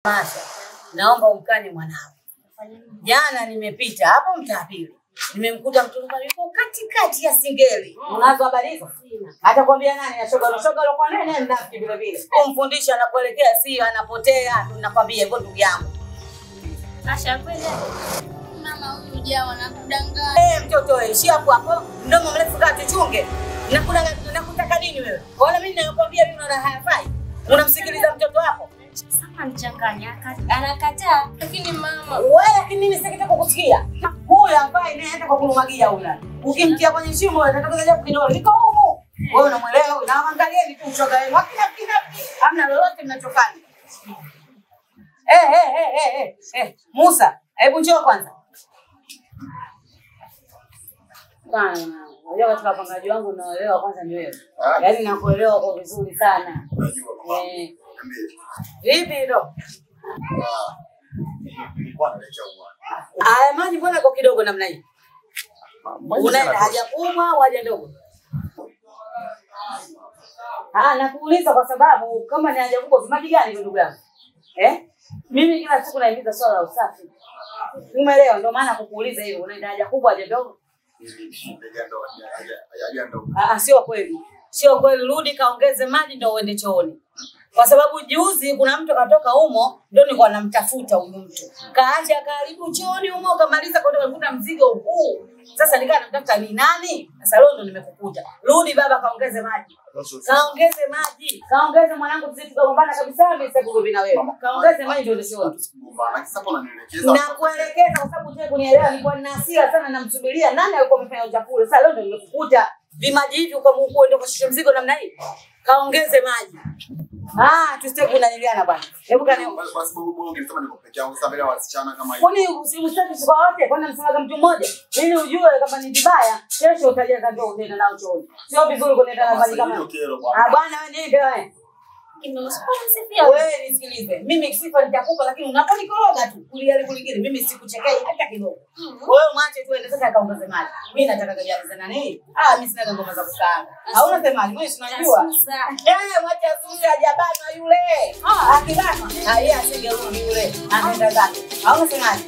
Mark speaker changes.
Speaker 1: Masha, naomba umkanye mwanao. Jana nimepita hapo mtapili. Nimemkuta mtoto yuko katikati ya singeli. Unazo habari hizo? Atakwambia nani na shoga kwa nene mnafiki vile vile. Kumfundisha na kuelekea sio anapotea, tunakwambia hivyo ndugu yangu.
Speaker 2: Masha kweli. Mama huyu jao anakudanganya.
Speaker 1: Mtoto ishi hapo hapo, mdomo mrefu kati chunge. Nakutaka nini wewe? Wala mimi nakwambia mimi unaona hayafai. Unamsikiliza mtoto wako?
Speaker 2: Sasa nichanganya, anakataa. Lakini mama,
Speaker 1: wewe lakini mimi sitaki kukusikia. Huyu ambaye anaenda kwa kulumagia huyu. Ukimtia kwenye shimo atatokeza kidole. Niko huko. Wewe unamuelewa? Na angalieni tu shoga wenu. Hamna lolote mnachofanya. Musa, hebu njoo kwanza. Bwana, unajua katika pangaji wangu naelewa kwanza ni wewe. Yaani nakuelewa kwa vizuri sana. Vipi hilo? Maji mbona kwa kidogo namna hii? Unaenda haja kubwa au haja ndogo? Nakuuliza kwa sababu kama ni haja kubwa maji gani ndugu yangu? Mimi kila siku naingiza swala la usafi. Umeelewa? Ndio maana kukuuliza hilo, unaenda haja kubwa haja ndogo? Sio kweli. Sio kweli, rudi kaongeze maji ndio uende chooni. Kwa sababu juzi kuna mtu katoka humo ndio nilikuwa namtafuta huyo mtu. Kaacha karibu chooni humo kamaliza kwenda kukuta mzigo huu. Sasa nikaa namtafuta ni nani? Sasa leo ndo nimekukuta. Rudi baba kaongeze maji. Kaongeze maji. Kaongeze mwanangu sisi tukagombana kabisa mimi sasa kugombana na wewe. Kaongeze maji ndio nisio. Nakuelekeza kwa sababu unataka kunielewa nilikuwa nina hasira sana namsubiria nani alikuwa amefanya uchafu. Sasa leo ndo nimekukuta. Vimaji hivi kwa Mungu ndio kushusha mzigo namna hii. Kaongeze maji. Tusitaki kunanyiliana bwana. Hebu kani
Speaker 3: kwa sababu bora ungesema niko peke yangu sasa bila wasichana kama hivi.
Speaker 1: Kwani usimstaki kwa wote? Kwani msemaga mtu mmoja? Ili ujue kama ni vibaya, kesho utajaza ndio unaenda nao chooni. Sio vizuri kuenda na maji kama. Bwana wewe nini wewe? Wewe nisikilize. Mimi sifa nitakupa lakini unaponikoroga tu. Kulia kuligiri mimi sikuchekei hata kidogo. Wewe mwache tu ende sasa kaongeze maji. Mimi nataka kujaliza na nini? Mimi sina ngoma za kukaanga. Hauna semaji, wewe unajua. Mwache asuria jabana yule. Akibana. Yeye asingerudi yule. Anaenda zake. Hauna semaji.